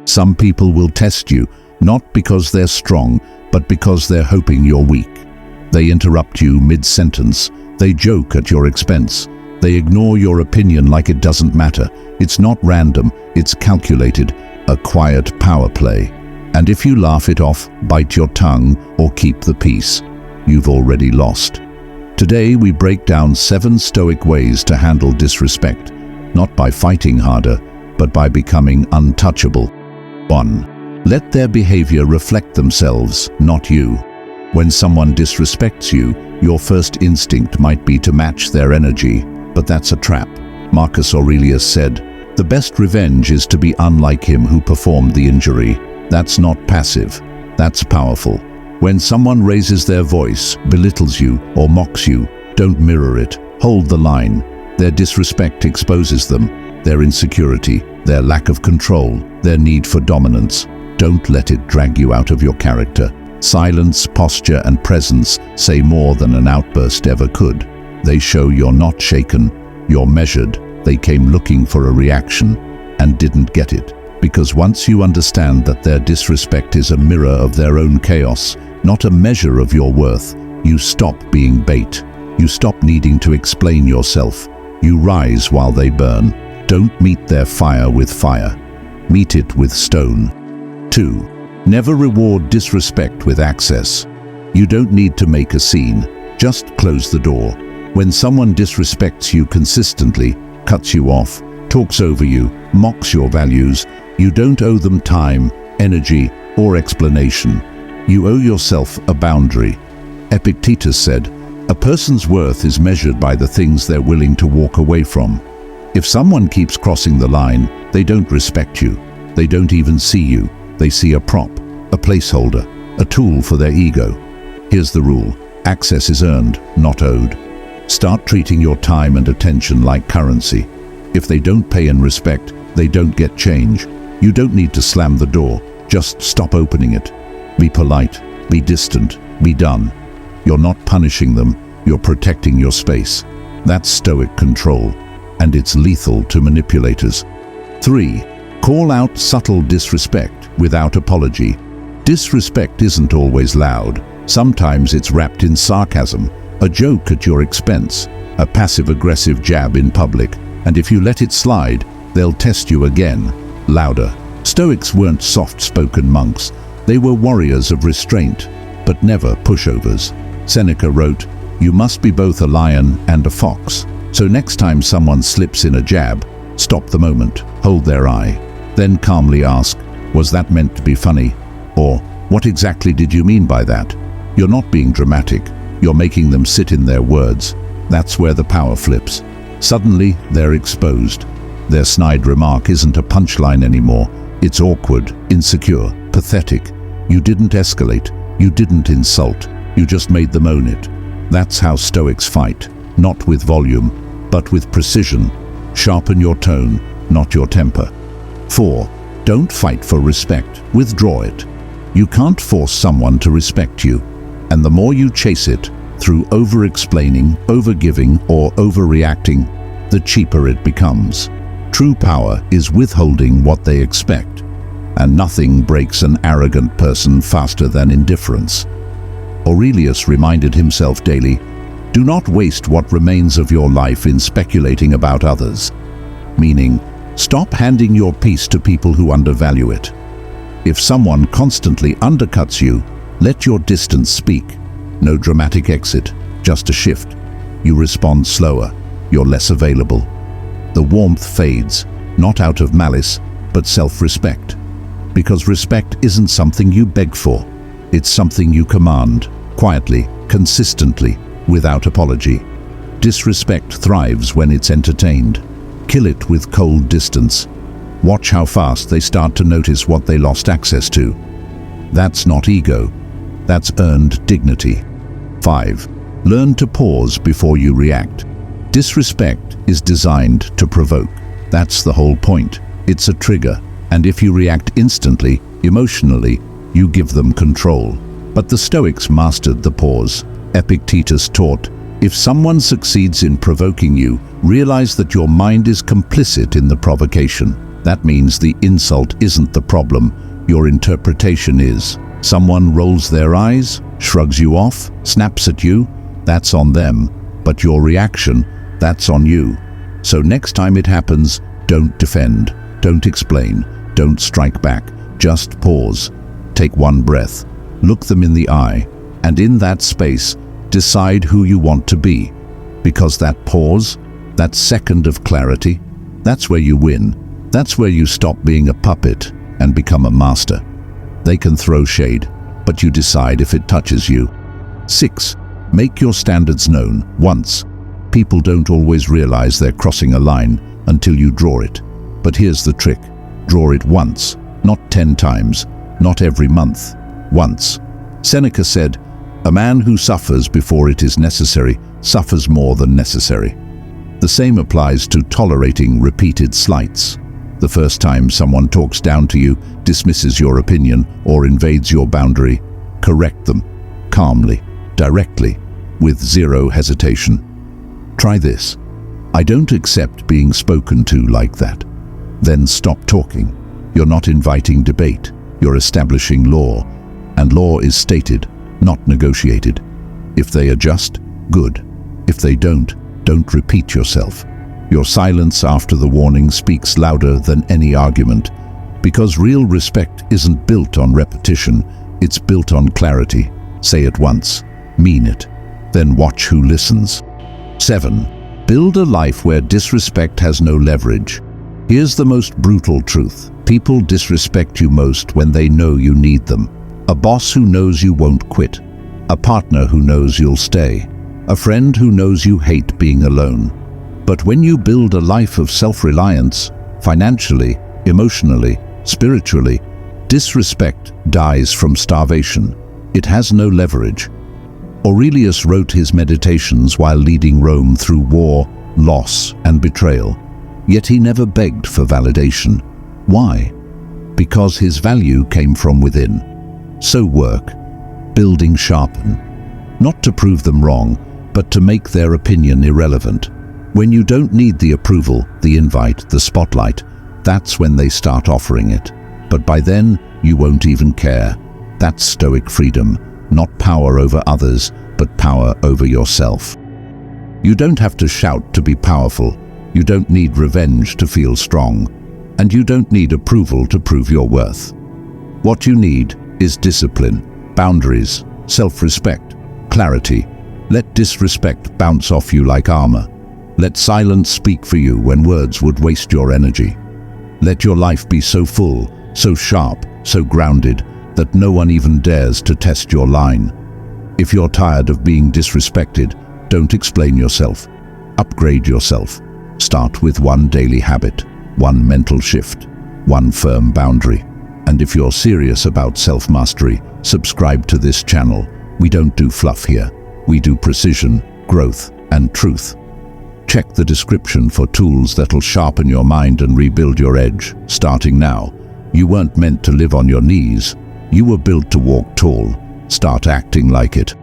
Some people will test you, not because they're strong, but because they're hoping you're weak. They interrupt you mid-sentence. They joke at your expense. They ignore your opinion like it doesn't matter. It's not random, it's calculated, a quiet power play. And if you laugh it off, bite your tongue, or keep the peace, you've already lost. Today we break down 7 Stoic ways to handle disrespect, not by fighting harder, but by becoming untouchable. 1. Let their behavior reflect themselves, not you. When someone disrespects you, your first instinct might be to match their energy, but that's a trap. Marcus Aurelius said, "The best revenge is to be unlike him who performed the injury." That's not passive, that's powerful. When someone raises their voice, belittles you, or mocks you, don't mirror it. Hold the line. Their disrespect exposes them, their insecurity, their lack of control, their need for dominance. Don't let it drag you out of your character. Silence, posture, and presence say more than an outburst ever could. They show you're not shaken, you're measured. They came looking for a reaction and didn't get it. Because once you understand that their disrespect is a mirror of their own chaos, not a measure of your worth, you stop being bait. You stop needing to explain yourself. You rise while they burn. Don't meet their fire with fire. Meet it with stone. 2. Never reward disrespect with access. You don't need to make a scene. Just close the door. When someone disrespects you consistently, cuts you off, talks over you, mocks your values, you don't owe them time, energy, or explanation. You owe yourself a boundary. Epictetus said, "A person's worth is measured by the things they're willing to walk away from." If someone keeps crossing the line, they don't respect you. They don't even see you. They see a prop, a placeholder, a tool for their ego. Here's the rule: access is earned, not owed. Start treating your time and attention like currency. If they don't pay in respect, they don't get change. You don't need to slam the door, just stop opening it. Be polite, be distant, be done. You're not punishing them, you're protecting your space. That's Stoic control, and it's lethal to manipulators. 3. Call out subtle disrespect without apology. Disrespect isn't always loud. Sometimes it's wrapped in sarcasm, a joke at your expense, a passive-aggressive jab in public, and if you let it slide, they'll test you again, louder. Stoics weren't soft-spoken monks. They were warriors of restraint, but never pushovers. Seneca wrote, "You must be both a lion and a fox." So next time someone slips in a jab, stop the moment, hold their eye, then calmly ask, "Was that meant to be funny?" Or, "What exactly did you mean by that?" You're not being dramatic. You're making them sit in their words. That's where the power flips. Suddenly, they're exposed. Their snide remark isn't a punchline anymore. It's awkward, insecure, pathetic. You didn't escalate. You didn't insult. You just made them own it. That's how Stoics fight. Not with volume, but with precision. Sharpen your tone, not your temper. 4. Don't fight for respect. Withdraw it. You can't force someone to respect you. And the more you chase it, through over-explaining, over-giving, or overreacting, the cheaper it becomes. True power is withholding what they expect. And nothing breaks an arrogant person faster than indifference. Aurelius reminded himself daily, "Do not waste what remains of your life in speculating about others." Meaning, stop handing your peace to people who undervalue it. If someone constantly undercuts you, let your distance speak. No dramatic exit, just a shift. You respond slower, you're less available. The warmth fades, not out of malice, but self-respect. Because respect isn't something you beg for. It's something you command, quietly, consistently, without apology. Disrespect thrives when it's entertained. Kill it with cold distance. Watch how fast they start to notice what they lost access to. That's not ego. That's earned dignity. 5. Learn to pause before you react. Disrespect is designed to provoke. That's the whole point. It's a trigger, and if you react instantly, emotionally, you give them control. But the Stoics mastered the pause. Epictetus taught, if someone succeeds in provoking you, realize that your mind is complicit in the provocation. That means the insult isn't the problem, your interpretation is. Someone rolls their eyes, shrugs you off, snaps at you, that's on them. But your reaction, that's on you. So next time it happens, don't defend, don't explain, don't strike back. Just pause, take one breath, look them in the eye, and in that space, decide who you want to be. Because that pause, that second of clarity, that's where you win. That's where you stop being a puppet and become a master. They can throw shade, but you decide if it touches you. 6. Make your standards known once. People don't always realize they're crossing a line until you draw it. But here's the trick. Draw it once, not 10 times, not every month. Once. Seneca said, "A man who suffers before it is necessary suffers more than necessary." The same applies to tolerating repeated slights. The first time someone talks down to you, dismisses your opinion, or invades your boundary, correct them, calmly, directly, with zero hesitation. Try this. I don't accept being spoken to like that. Then stop talking. You're not inviting debate, you're establishing law. And law is stated, not negotiated. If they adjust, good. If they don't repeat yourself. Your silence after the warning speaks louder than any argument, because real respect isn't built on repetition, it's built on clarity. Say it once, mean it, then watch who listens. 7. Build a life where disrespect has no leverage. Here's the most brutal truth. People disrespect you most when they know you need them. A boss who knows you won't quit. A partner who knows you'll stay. A friend who knows you hate being alone. But when you build a life of self-reliance, financially, emotionally, spiritually, disrespect dies from starvation. It has no leverage. Aurelius wrote his meditations while leading Rome through war, loss, and betrayal. Yet he never begged for validation. Why? Because his value came from within. So work, building sharpen. Not to prove them wrong, but to make their opinion irrelevant. When you don't need the approval, the invite, the spotlight, that's when they start offering it. But by then, you won't even care. That's Stoic freedom, not power over others, but power over yourself. You don't have to shout to be powerful. You don't need revenge to feel strong. And you don't need approval to prove your worth. What you need is discipline, boundaries, self-respect, clarity. Let disrespect bounce off you like armor. Let silence speak for you when words would waste your energy. Let your life be so full, so sharp, so grounded, that no one even dares to test your line. If you're tired of being disrespected, don't explain yourself. Upgrade yourself. Start with one daily habit, one mental shift, one firm boundary. And if you're serious about self-mastery, subscribe to this channel. We don't do fluff here. We do precision, growth, and truth. Check the description for tools that'll sharpen your mind and rebuild your edge, starting now. You weren't meant to live on your knees. You were built to walk tall. Start acting like it.